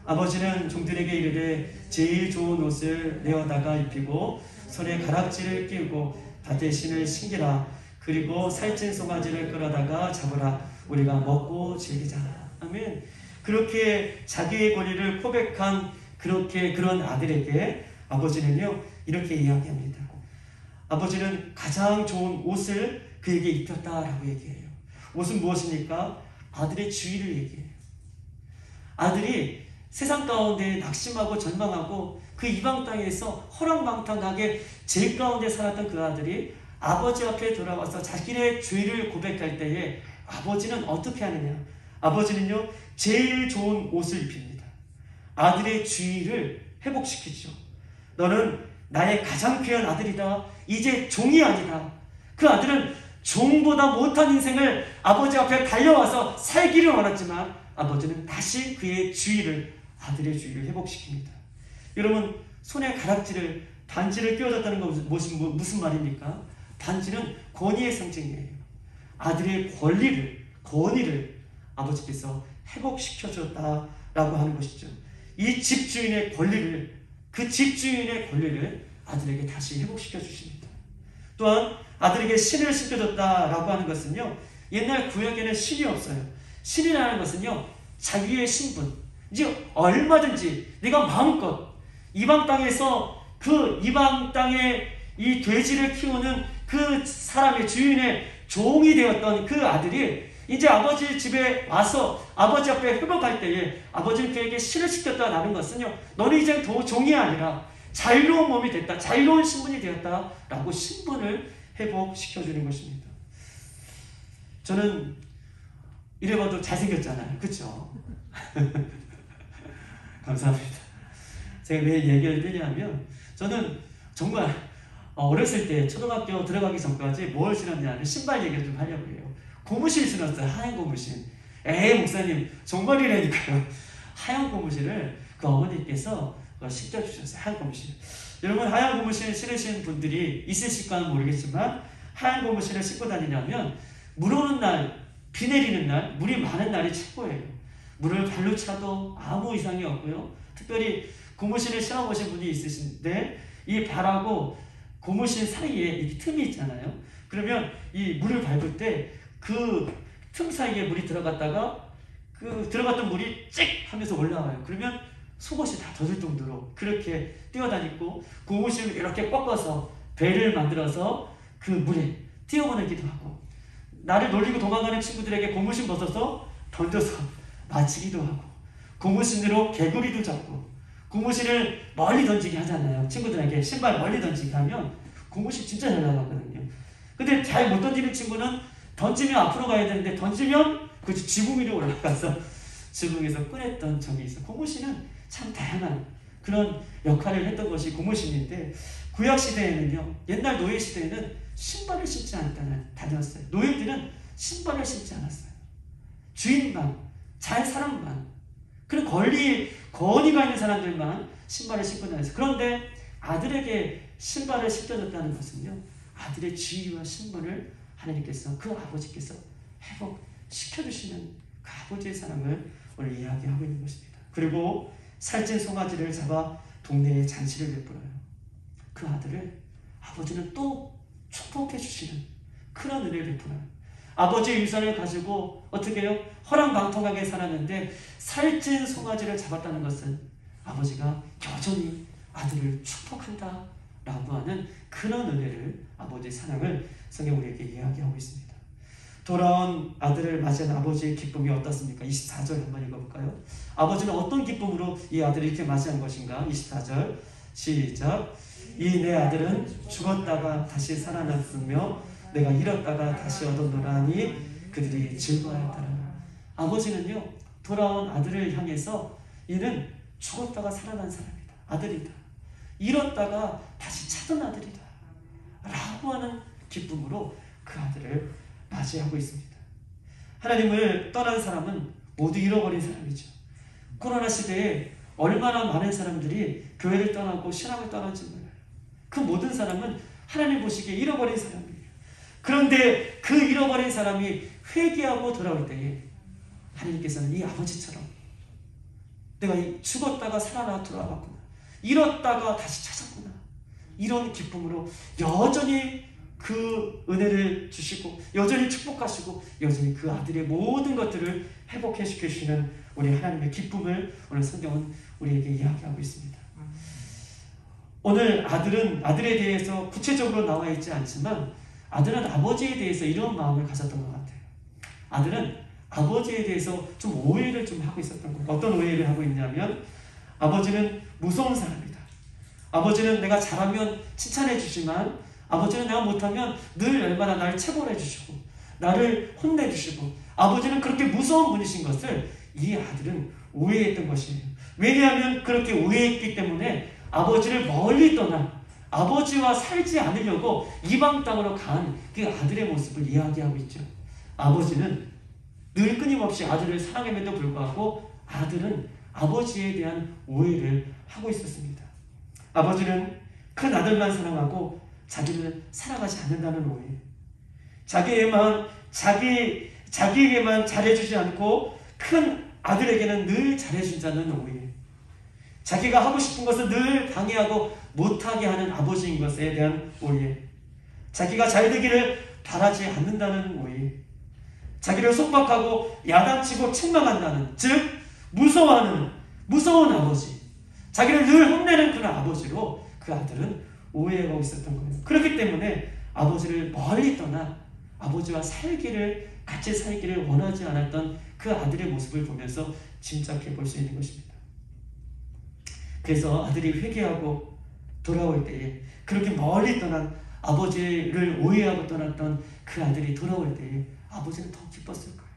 S1: 아버지는 종들에게 이르되 제일 좋은 옷을 내어다가 입히고 손에 가락지를 끼우고 밭에 신을 신기라. 그리고 살찐 송아지를 끌어다가 잡으라. 우리가 먹고 즐기자. 아멘. 그렇게 자기의 권리를 고백한 그런 아들에게 아버지는요 이렇게 이야기합니다. 아버지는 가장 좋은 옷을 그에게 입혔다라고 얘기해요. 옷은 무엇입니까? 아들의 주의를 얘기해요. 아들이 세상 가운데 낙심하고 절망하고 그 이방 땅에서 허랑방탕하게 죄 가운데 살았던 그 아들이 아버지 앞에 돌아와서 자기의 죄를 고백할 때에 아버지는 어떻게 하느냐? 아버지는요 제일 좋은 옷을 입힙니다. 아들의 주의를 회복시키죠. 너는 나의 가장 귀한 아들이다. 이제 종이 아니다. 그 아들은 종보다 못한 인생을 아버지 앞에 달려와서 살기를 원했지만 아버지는 다시 그의 주의를, 아들의 주의를 회복시킵니다. 여러분, 손에 가락지를, 반지를 끼워줬다는 건 무슨 말입니까? 반지는 권위의 상징이에요. 아들의 권위를 아버지께서 회복시켜줬다라고 하는 것이죠. 이 집주인의 권리를, 그 집주인의 권리를 아들에게 다시 회복시켜 주십니다. 또한 아들에게 신을 신겨줬다라고 하는 것은요, 옛날 구약에는 신이 없어요. 신이라는 것은요, 자기의 신분, 이제 얼마든지 네가 마음껏 이방 땅에서 그 이방 땅에 이 돼지를 키우는 그 사람의 주인의 종이 되었던 그 아들이 이제 아버지 집에 와서 아버지 앞에 회복할 때에 아버지는 그에게 신을 시켰다라는 것은요, 너는 이제 더 종이 아니라 자유로운 몸이 됐다, 자유로운 신분이 되었다라고 신분을 회복시켜주는 것입니다. 저는 이래봐도 잘생겼잖아요. 그렇죠? 감사합니다. 제가 왜 얘기를 드냐면 저는 정말 어렸을 때 초등학교 들어가기 전까지 뭘 신었냐면 신발 얘기를 좀 하려고 해요. 고무신 신었어요. 하얀 고무신. 에이 목사님 정말이라니까요. 하얀 고무신을 그 어머니께서 신겨주셨어요. 하얀 고무신. 여러분, 하얀 고무신 신으신 분들이 있으실까는 모르겠지만 하얀 고무신을 신고 다니냐면 물 오는 날, 비 내리는 날, 물이 많은 날이 최고예요. 물을 발로 차도 아무 이상이 없고요. 특별히 고무신을 신어보신 분이 있으신데 이 발하고 고무신 사이에 이렇게 틈이 있잖아요. 그러면 이 물을 밟을 때 그 틈 사이에 물이 들어갔다가 그 들어갔던 물이 찍 하면서 올라와요. 그러면 속옷이 다 젖을 정도로 그렇게 뛰어다니고 고무신을 이렇게 꺾어서 배를 만들어서 그 물에 뛰어보내기도 하고, 나를 놀리고 도망가는 친구들에게 고무신 벗어서 던져서 맞히기도 하고, 고무신으로 개구리도 잡고, 고무신을 멀리 던지게 하잖아요. 친구들에게 신발 멀리 던지게 하면 고무신 진짜 잘 나가거든요. 근데 잘 못 던지는 친구는 던지면 앞으로 가야 되는데 던지면 그 지붕 위로 올라가서 지붕에서 꺼냈던 적이 있어요. 고무신은 참 다양한 그런 역할을 했던 것이 고무신인데, 구약시대에는요, 옛날 노예시대에는 신발을 신지 다녔어요. 노예들은 신발을 신지 않았어요. 주인만, 잘 사람만, 그런 권위가 있는 사람들만 신발을 신고 다녔어요. 그런데 아들에게 신발을 신겨줬다는 것은요, 아들의 지위와 신분을 하나님께서, 그 아버지께서 회복시켜주시는 그 아버지의 사랑을 오늘 이야기하고 있는 것입니다. 그리고 살찐 송아지를 잡아 동네에 잔치를 베풀어요. 그 아들을 아버지는 또 축복해 주시는 그런 은혜를 베풀어요. 아버지의 유산을 가지고 어떻게 해요? 허랑방통하게 살았는데 살찐 송아지를 잡았다는 것은 아버지가 여전히 아들을 축복한다 라고 하는 그런 은혜를, 아버지의 사랑을 성경 우리에게 이야기하고 있습니다. 돌아온 아들을 맞이한 아버지의 기쁨이 어떻습니까? 24절 한번 읽어볼까요? 아버지는 어떤 기쁨으로 이 아들을 이렇게 맞이한 것인가? 24절 시작. 이 내 아들은 죽었다가 다시 살아났으며 내가 잃었다가 다시 얻었노라니 그들이 즐거워하였더라. 아버지는요, 돌아온 아들을 향해서 이는 죽었다가 살아난 사람이다. 아들이다. 잃었다가 다시 찾은 아들이다. 라고 하는 기쁨으로 그 아들을 맞이하고 있습니다. 하나님을 떠난 사람은 모두 잃어버린 사람이죠. 코로나 시대에 얼마나 많은 사람들이 교회를 떠나고 신앙을 떠난지 몰라요. 그 모든 사람은 하나님 보시기에 잃어버린 사람이에요. 그런데 그 잃어버린 사람이 회개하고 돌아올 때에 하나님께서는 이 아버지처럼 내가 죽었다가 살아나 돌아왔구나, 잃었다가 다시 찾았구나, 이런 기쁨으로 여전히 그 은혜를 주시고 여전히 축복하시고 여전히 그 아들의 모든 것들을 회복해 주시는 우리 하나님의 기쁨을 오늘 성경은 우리에게 이야기하고 있습니다. 오늘 아들은 아들에 대해서 구체적으로 나와 있지 않지만 아들은 아버지에 대해서 이런 마음을 가졌던 것 같아요. 아들은 아버지에 대해서 좀 오해를 좀 하고 있었던 거예요. 어떤 오해를 하고 있냐면 아버지는 무서운 사람이다. 아버지는 내가 잘하면 칭찬해 주지만 아버지는 내가 못하면 늘 얼마나 나를 체벌해 주시고 나를 혼내 주시고 아버지는 그렇게 무서운 분이신 것을 이 아들은 오해했던 것이에요. 왜냐하면 그렇게 오해했기 때문에 아버지를 멀리 떠나 아버지와 살지 않으려고 이방 땅으로 간 그 아들의 모습을 이야기하고 있죠. 아버지는 늘 끊임없이 아들을 사랑함에도 불구하고 아들은 아버지에 대한 오해를 하고 있었습니다. 아버지는 큰 아들만 사랑하고 자기를 사랑하지 않는다는 오해, 자기에게만 잘해주지 않고 큰 아들에게는 늘 잘해준다는 오해, 자기가 하고 싶은 것을 늘 방해하고 못하게 하는 아버지인 것에 대한 오해, 자기가 잘 되기를 바라지 않는다는 오해, 자기를 속박하고 야단치고 책망한다는, 즉 무서운 아버지, 자기를 늘 혼내는 그런 아버지로 그 아들은 오해하고 있었던 거예요. 그렇기 때문에 아버지를 멀리 떠나 아버지와 같이 살기를 원하지 않았던 그 아들의 모습을 보면서 짐작해 볼 수 있는 것입니다. 그래서 아들이 회개하고 돌아올 때에 그렇게 멀리 떠난 아버지를 오해하고 떠났던 그 아들이 돌아올 때에 아버지는 더 기뻤을 거예요.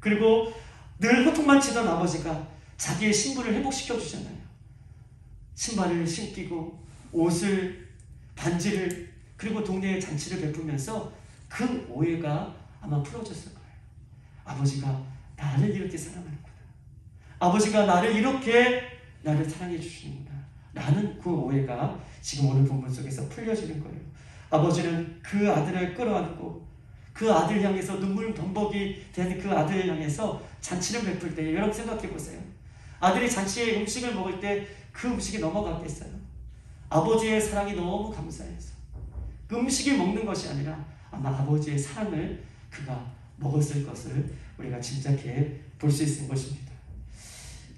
S1: 그리고 늘 호통만 치던 아버지가 자기의 신분을 회복시켜 주잖아요. 신발을 신기고 옷을, 반지를, 그리고 동네에 잔치를 베푸면서 그 오해가 아마 풀어졌을 거예요. 아버지가 나를 이렇게 사랑하는구나. 아버지가 나를 사랑해 주시는구나. 라는 그 오해가 지금 오늘 본문 속에서 풀려지는 거예요. 아버지는 그 아들을 끌어안고 그 아들 향해서 눈물 범벅이 된 그 아들을 향해서 잔치를 베풀 때 여러분 생각해 보세요. 아들이 잔치에 음식을 먹을 때 그 음식이 넘어갔겠어요? 아버지의 사랑이 너무 감사해서 그 음식이 먹는 것이 아니라 아마 아버지의 사랑을 그가 먹었을 것을 우리가 짐작해 볼 수 있는 것입니다.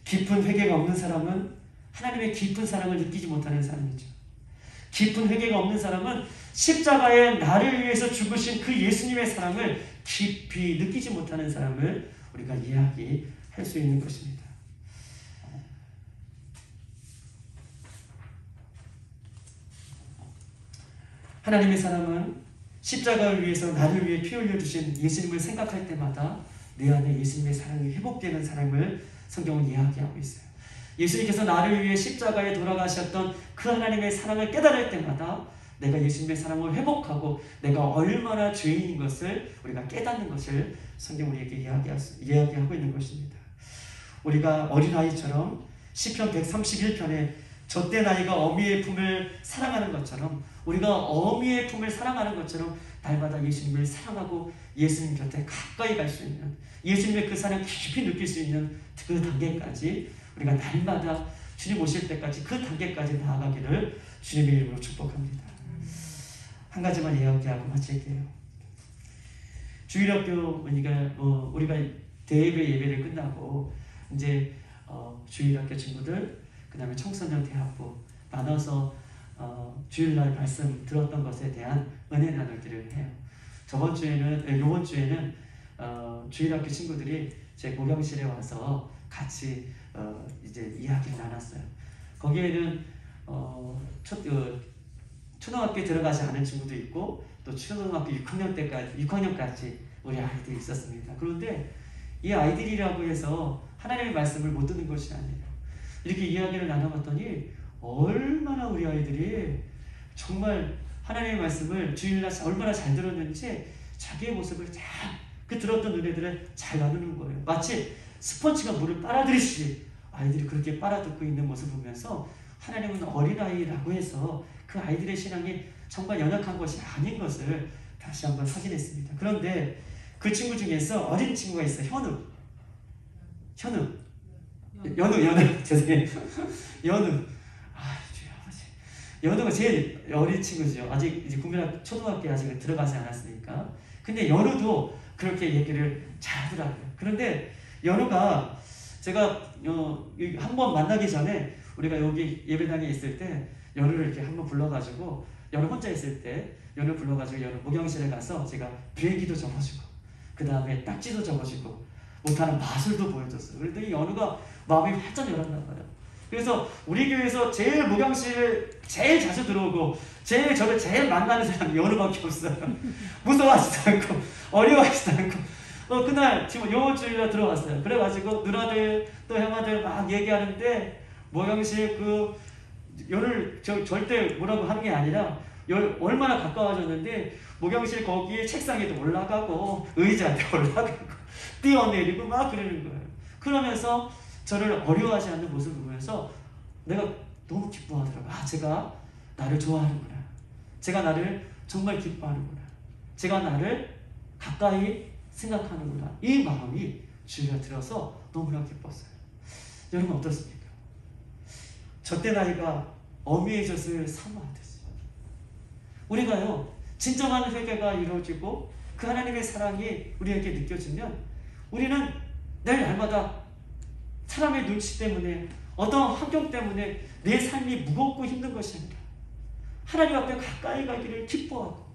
S1: 깊은 회개가 없는 사람은 하나님의 깊은 사랑을 느끼지 못하는 사람이죠. 깊은 회개가 없는 사람은 십자가에 나를 위해서 죽으신 그 예수님의 사랑을 깊이 느끼지 못하는 사람을 우리가 이야기할 수 있는 것입니다. 하나님의 사랑은 십자가를 위해서 나를 위해 피 흘려주신 예수님을 생각할 때마다 내 안에 예수님의 사랑이 회복되는 사람을 성경은 이야기하고 있어요. 예수님께서 나를 위해 십자가에 돌아가셨던 그 하나님의 사랑을 깨달을 때마다 내가 예수님의 사랑을 회복하고 내가 얼마나 죄인인 것을 우리가 깨닫는 것을 성경 우리에게 이야기하고 있는 것입니다. 우리가 어린아이처럼 시편 131편에 젖된 아이가 어미의 품을 사랑하는 것처럼 우리가 어미의 품을 사랑하는 것처럼 날마다 예수님을 사랑하고 예수님 곁에 가까이 갈 수 있는, 예수님의 그 사랑 깊이 느낄 수 있는 그 단계까지 우리가 날마다 주님 오실 때까지 그 단계까지 나아가기를 주님의 이름으로 축복합니다. 한 가지만 이야기하고 마칠게요. 주일학교 우리가 대예배 예배를 끝나고 이제 주일학교 친구들, 그 다음에 청소년 대학부 나눠서 주일날 말씀 들었던 것에 대한 은혜 나누기를 해요. 요번 주에는 주일학교 친구들이 제 목양실에 와서 같이 이제 이야기를 나눴어요. 거기에는 초등학교에 들어가지 않은 친구도 있고 또 초등학교 6학년까지 우리 아이들이 있었습니다. 그런데 이 아이들이라고 해서 하나님의 말씀을 못 듣는 것이 아니에요. 이렇게 이야기를 나눠봤더니 얼마나 우리 아이들이 정말 하나님의 말씀을 주일날 얼마나 잘 들었는지 자기의 모습을 그 들었던 은혜들을 잘 나누는 거예요. 마치 스펀지가 물을 빨아들이듯이 아이들이 그렇게 빨아듣고 있는 모습을 보면서 하나님은 어린아이라고 해서 그 아이들의 신앙이 정말 연약한 것이 아닌 것을 다시 한번 확인했습니다. 그런데 그 친구 중에서 어린 친구가 있어요. 연우 죄송해요. 연우가 제일 어린 친구죠. 아직 이제 초등학교에 아직 들어가지 않았으니까. 근데 연우도 그렇게 얘기를 잘 하더라고요. 그런데 연우가 제가 한번 만나기 전에 우리가 여기 예배당에 있을 때 연우를 이렇게 한번 불러가지고 연우 혼자 있을 때 연우 불러가지고 연우 목양실에 가서 제가 비행기도 접어주고 그 다음에 딱지도 접어주고 못하는 마술도 보여줬어요. 그랬더니 연우가 마음이 활짝 열었나 봐요. 그래서 우리 교회에서 제일 목양실 제일 자주 들어오고 저를 제일 만나는 사람이 연우밖에 없어요. 무서워하지도 않고 어려워하지도 않고 그날 지금 요 주일날 들어왔어요. 그래가지고 누나들 또 형아들 막 얘기하는데 목양실 연우를 절대 뭐라고 하는 게 아니라 얼마나 가까워졌는데 목양실 거기에 책상에도 올라가고 의자한테 올라가고 뛰어내리고 막 그러는 거예요. 그러면서 저를 어려워하지 않는 모습을 보면서 내가 너무 기뻐하더라고요. 제가 나를 좋아하는구나. 제가 나를 정말 기뻐하는구나. 제가 나를 가까이 생각하는구나. 이 마음이 주위에 들어서 너무나 기뻤어요. 여러분 어떻습니까? 저때 나이가 어미의 젖을 사모하듯이 우리가요 진정한 회개가 이루어지고 그 하나님의 사랑이 우리에게 느껴지면 우리는 늘 날마다 사람의 눈치 때문에 어떤 환경 때문에 내 삶이 무겁고 힘든 것이 아니라 하나님 앞에 가까이 가기를 기뻐하고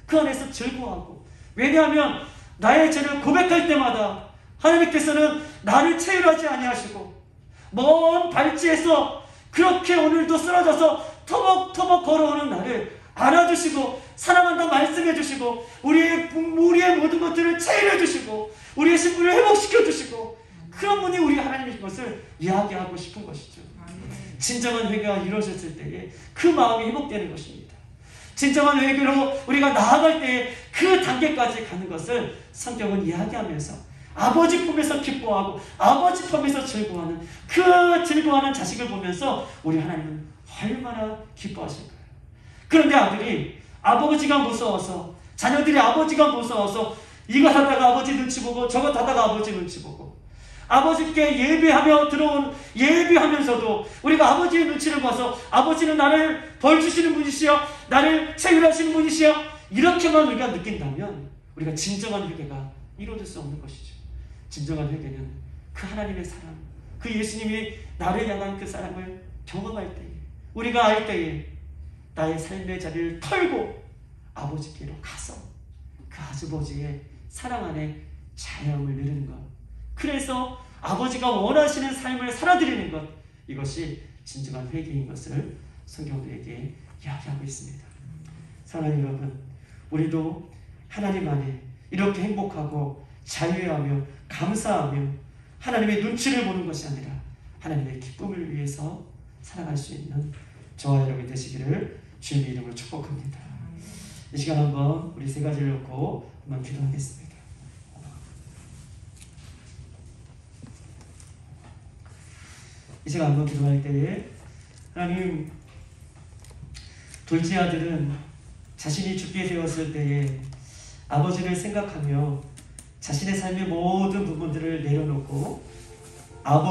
S1: 그 안에서 즐거워하고 왜냐하면 나의 죄를 고백할 때마다 하나님께서는 나를 체휼하지 아니하시고 먼 발치에서 그렇게 오늘도 쓰러져서 터벅터벅 걸어오는 나를 안아주시고 사랑한다 말씀해주시고 우리의 모든 것들을 체휼해주시고 우리의 신분을 회복시켜주시고 그런 분이 우리 하나님의 것을 이야기하고 싶은 것이죠. 진정한 회개가 이루어졌을 때에 그 마음이 회복되는 것입니다. 진정한 회개로 우리가 나아갈 때에 그 단계까지 가는 것을 성경은 이야기하면서 아버지 품에서 기뻐하고 아버지 품에서 즐거워하는 그 즐거워하는 자식을 보면서 우리 하나님은 얼마나 기뻐하실까요? 그런데 아들이 아버지가 무서워서 자녀들이 아버지가 무서워서 이거 하다가 아버지 눈치 보고 저거 하다가 아버지 눈치 보고 아버지께 예배하면서도 우리가 아버지의 눈치를 봐서 아버지는 나를 벌 주시는 분이시여 나를 체휼하시는 분이시여 이렇게만 우리가 느낀다면 우리가 진정한 회개가 이루어질 수 없는 것이죠. 진정한 회개는 그 하나님의 사랑 그 예수님이 나를 향한 그 사랑을 경험할 때에 우리가 알 때에 나의 삶의 자리를 털고 아버지께로 가서 그 아버지의 사랑 안에 자유함을 누리는 것 그래서 아버지가 원하시는 삶을 살아드리는 것 이것이 진정한 회개인 것을 성경은 우리에게 이야기하고 있습니다. 사랑하는 여러분 우리도 하나님 안에 이렇게 행복하고 자유하며 감사하며 하나님의 눈치를 보는 것이 아니라 하나님의 기쁨을 위해서 살아갈 수 있는 저와 여러분이 되시기를 주님의 이름으로 축복합니다. 이 시간 한번 우리 세 가지를 놓고 한번 기도하겠습니다. 이 시간 한번 기도할 때에 하나님 둘째 아들은 자신이 죽게 되었을 때에 아버지를 생각하며 자신의 삶의 모든 부분들을 내려놓고 아버지